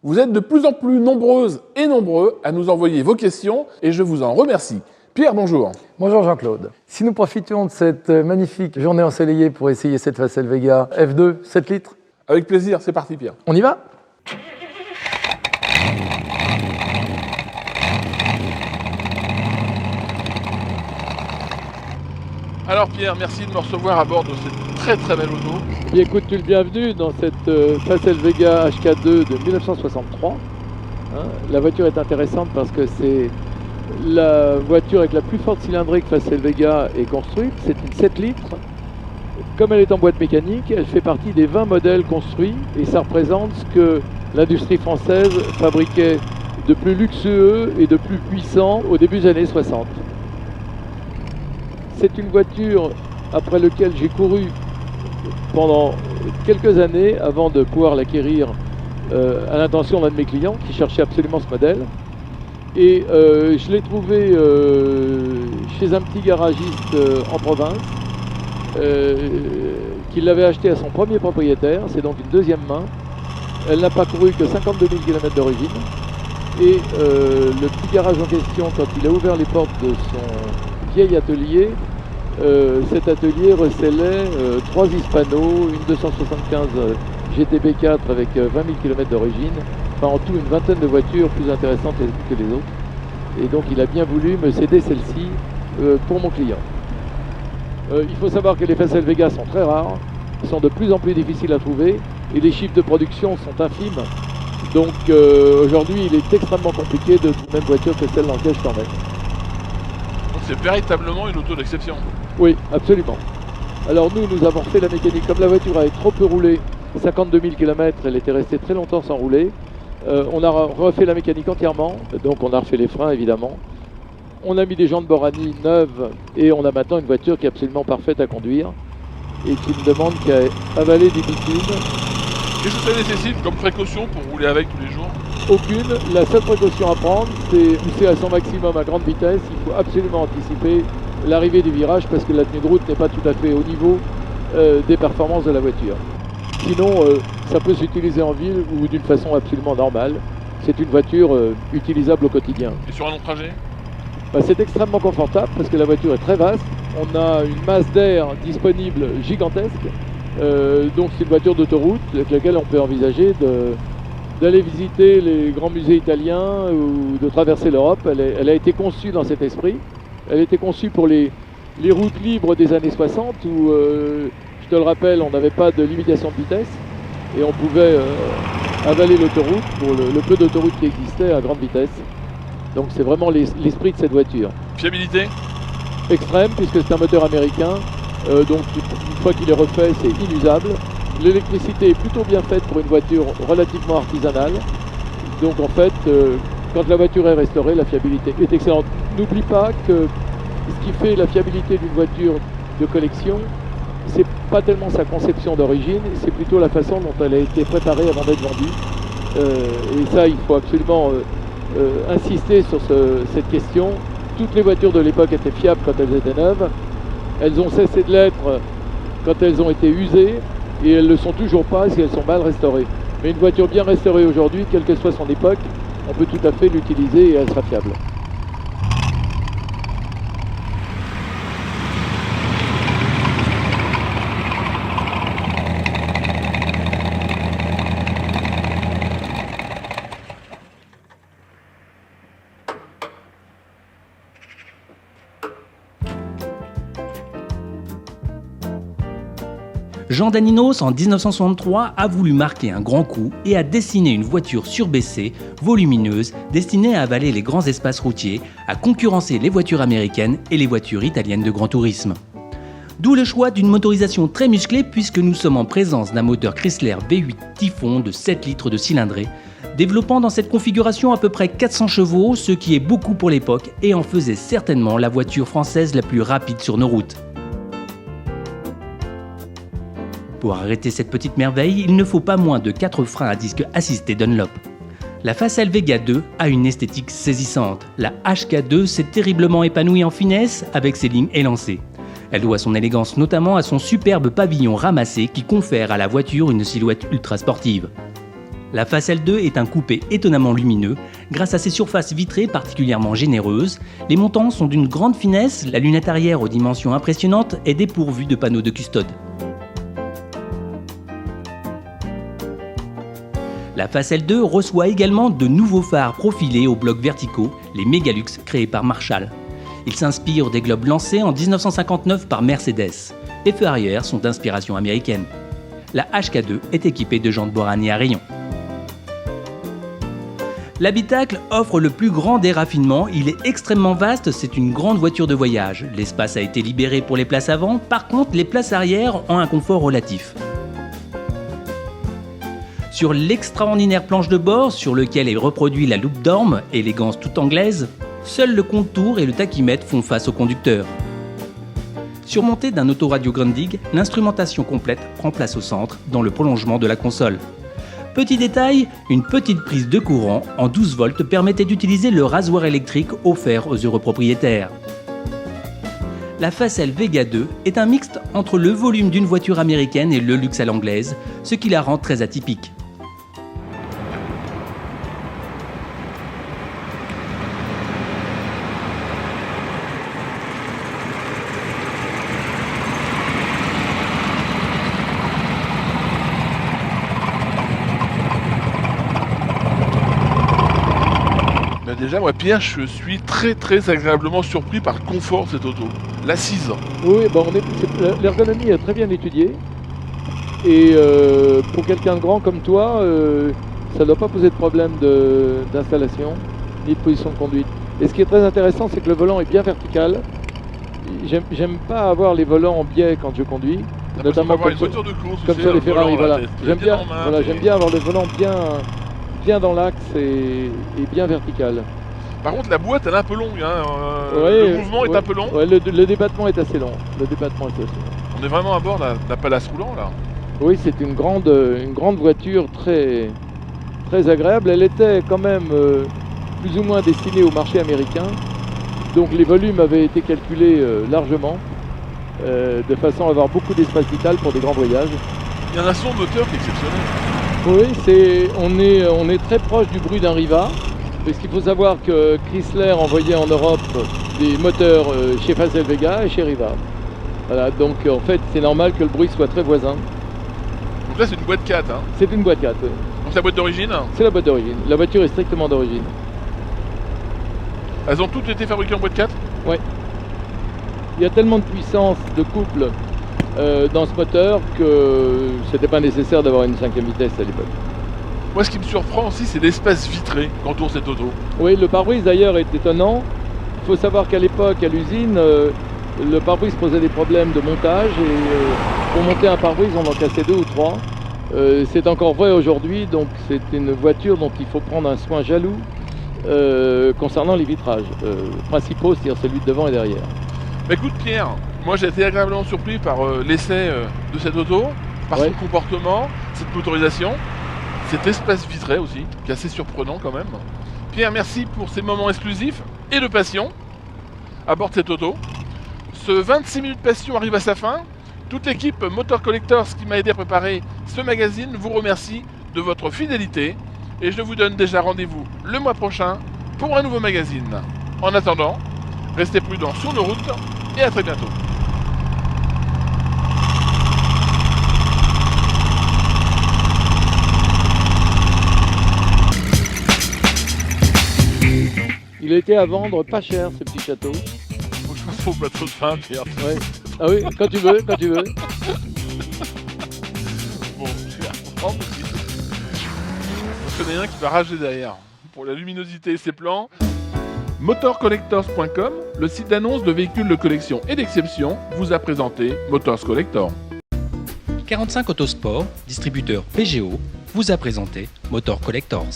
Vous êtes de plus en plus nombreuses et nombreux à nous envoyer vos questions et je vous en remercie. Pierre, bonjour. Bonjour Jean-Claude. Si nous profitions de cette magnifique journée ensoleillée pour essayer cette Facel Vega F2 7 litres. Avec plaisir, c'est parti Pierre. On y va ? Alors Pierre, merci de me recevoir à bord de cette très belle auto. Bien, écoute, tu es le bienvenu dans cette Facel Vega HK2 de 1963. La voiture est intéressante parce que c'est la voiture avec la plus forte cylindrée que Facel Vega est construite. C'est une 7 litres. Comme elle est en boîte mécanique, elle fait partie des 20 modèles construits et ça représente ce que l'industrie française fabriquait de plus luxueux et de plus puissant au début des années 60. C'est une voiture après laquelle j'ai couru pendant quelques années avant de pouvoir l'acquérir à l'intention d'un de mes clients qui cherchait absolument ce modèle. Et je l'ai trouvé chez un petit garagiste en province qui l'avait acheté à son premier propriétaire. C'est donc une deuxième main. Elle n'a pas couru que 52 000 km d'origine. Et le petit garage en question, quand il a ouvert les portes de son vieil atelier, cet atelier recelait 3 Hispano, une 275 GTB4 avec 20 000 km d'origine, enfin en tout une vingtaine de voitures plus intéressantes que les autres. Et donc il a bien voulu me céder celle-ci pour mon client. Il faut savoir que les Facel Vega sont très rares, sont de plus en plus difficiles à trouver et les chiffres de production sont infimes. Donc aujourd'hui il est extrêmement compliqué de trouver une même voiture que celle dans laquelle je t'emmène. Donc c'est véritablement une auto d'exception. Oui, absolument. Alors nous avons refait la mécanique. Comme la voiture avait trop peu roulé, 52 000 km, elle était restée très longtemps sans rouler. On a refait la mécanique entièrement, donc on a refait les freins évidemment. On a mis des jantes Borani neuves et on a maintenant une voiture qui est absolument parfaite à conduire et qui ne demande qu'à avaler du bitume. Qu'est-ce que ça nécessite comme précaution pour rouler avec tous les jours? Aucune. La seule précaution à prendre, c'est pousser à son maximum à grande vitesse. Il faut absolument anticiper l'arrivée des virages parce que la tenue de route n'est pas tout à fait au niveau des performances de la voiture. Sinon, ça peut s'utiliser en ville ou d'une façon absolument normale. C'est une voiture utilisable au quotidien. Et sur un long trajet? C'est extrêmement confortable parce que la voiture est très vaste. On a une masse d'air disponible gigantesque. Donc c'est une voiture d'autoroute avec laquelle on peut envisager d'aller visiter les grands musées italiens ou de traverser l'Europe. Elle a été conçue dans cet esprit. Elle a été conçue pour les routes libres des années 60 où, je te le rappelle, on n'avait pas de limitation de vitesse et on pouvait avaler l'autoroute pour le peu d'autoroute qui existait à grande vitesse. Donc c'est vraiment l'esprit de cette voiture. Fiabilité? Extrême puisque c'est un moteur américain. Donc une fois qu'il est refait, c'est inusable. L'électricité est plutôt bien faite pour une voiture relativement artisanale. Donc en fait, quand la voiture est restaurée, la fiabilité est excellente. N'oublie pas que ce qui fait la fiabilité d'une voiture de collection, c'est pas tellement sa conception d'origine, c'est plutôt la façon dont elle a été préparée avant d'être vendue. Et ça, il faut absolument insister sur cette question. Toutes les voitures de l'époque étaient fiables quand elles étaient neuves. Elles ont cessé de l'être quand elles ont été usées et elles ne le sont toujours pas si elles sont mal restaurées. Mais une voiture bien restaurée aujourd'hui, quelle que soit son époque, on peut tout à fait l'utiliser et elle sera fiable. Jean Daninos, en 1963, a voulu marquer un grand coup et a dessiné une voiture surbaissée, volumineuse, destinée à avaler les grands espaces routiers, à concurrencer les voitures américaines et les voitures italiennes de grand tourisme. D'où le choix d'une motorisation très musclée puisque nous sommes en présence d'un moteur Chrysler V8 Typhon de 7 litres de cylindrée, développant dans cette configuration à peu près 400 chevaux, ce qui est beaucoup pour l'époque et en faisait certainement la voiture française la plus rapide sur nos routes. Pour arrêter cette petite merveille, il ne faut pas moins de 4 freins à disque assistés Dunlop. La Facel Vega 2 a une esthétique saisissante. La HK2 s'est terriblement épanouie en finesse avec ses lignes élancées. Elle doit son élégance notamment à son superbe pavillon ramassé qui confère à la voiture une silhouette ultra sportive. La face L2 est un coupé étonnamment lumineux. Grâce à ses surfaces vitrées particulièrement généreuses, les montants sont d'une grande finesse, la lunette arrière aux dimensions impressionnantes est dépourvue de panneaux de custode. La face L2 reçoit également de nouveaux phares profilés aux blocs verticaux, les Megalux créés par Marshall. Ils s'inspirent des globes lancés en 1959 par Mercedes. Les feux arrière sont d'inspiration américaine. La HK2 est équipée de jantes Borani à rayons. L'habitacle offre le plus grand des raffinements, il est extrêmement vaste, c'est une grande voiture de voyage. L'espace a été libéré pour les places avant, par contre les places arrière ont un confort relatif. Sur l'extraordinaire planche de bord, sur lequel est reproduit la loupe d'orme, élégance toute anglaise, seuls le contour et le tachymètre font face au conducteur. Surmonté d'un autoradio Grundig, l'instrumentation complète prend place au centre, dans le prolongement de la console. Petit détail, une petite prise de courant en 12 volts permettait d'utiliser le rasoir électrique offert aux heureux propriétaires. La Facel Vega 2 est un mixte entre le volume d'une voiture américaine et le luxe à l'anglaise, ce qui la rend très atypique. Déjà, moi, Pierre, je suis très agréablement surpris par le confort de cette auto. L'assise. Oui, bon, l'ergonomie est très bien étudiée. Et pour quelqu'un de grand comme toi, ça ne doit pas poser de problème d'installation ni de position de conduite. Et ce qui est très intéressant, c'est que le volant est bien vertical. J'aime pas avoir les volants en biais quand je conduis. Notamment comme sur les Ferrari. Voilà. J'aime bien avoir le volant bien dans l'axe et bien vertical. Par contre, la boîte, elle est un peu longue. Le mouvement est un peu long. Ouais, le débattement est assez long. On est vraiment à bord d'un palace roulant, là. Oui, c'est une grande voiture très agréable. Elle était quand même plus ou moins destinée au marché américain. Donc les volumes avaient été calculés largement, de façon à avoir beaucoup d'espace vital pour des grands voyages. Il y a un son moteur qui est exceptionnel. Oui, on est très proche du bruit d'un Riva, parce qu'il faut savoir que Chrysler envoyait en Europe des moteurs chez Facel Vega et chez Riva. Voilà, donc en fait c'est normal que le bruit soit très voisin. Donc là c'est une boîte 4, hein. C'est une boîte 4, oui. Donc c'est la boîte d'origine? C'est la boîte d'origine. La voiture est strictement d'origine. Elles ont toutes été fabriquées en boîte 4? Oui. Il y a tellement de puissance de couple dans ce moteur que c'était pas nécessaire d'avoir une 5e vitesse à l'époque. Moi ce qui me surprend aussi c'est l'espace vitré qu'entoure cette auto. Oui, le pare-brise d'ailleurs est étonnant. Il faut savoir qu'à l'époque à l'usine, le pare-brise posait des problèmes de montage et pour monter un pare-brise on en cassait 2 ou 3. C'est encore vrai aujourd'hui, donc c'est une voiture dont il faut prendre un soin jaloux concernant les vitrages principaux, c'est-à-dire celui de devant et derrière. Bah écoute Pierre, moi j'ai été agréablement surpris par l'essai de cette auto, par son comportement, cette motorisation, cet espace vitré aussi, qui est assez surprenant quand même. Pierre, merci pour ces moments exclusifs et de passion à bord de cette auto. Ce 26 minutes passion arrive à sa fin. Toute l'équipe Motor Collectors qui m'a aidé à préparer ce magazine vous remercie de votre fidélité et je vous donne déjà rendez-vous le mois prochain pour un nouveau magazine. En attendant, restez prudents sur nos routes et à très bientôt. Il a été à vendre pas cher ce petit château. Faut que je fasse mon plateau de fin, Pierre. Ouais. Ah oui, quand tu veux. Bon, je vais reprendre aussi. Je connais un qui va rager derrière. Pour la luminosité et ses plans. Motorcollectors.com, le site d'annonce de véhicules de collection et d'exception, vous a présenté Motors Collector. 45 Autosport, distributeur PGO, vous a présenté Motor Collectors.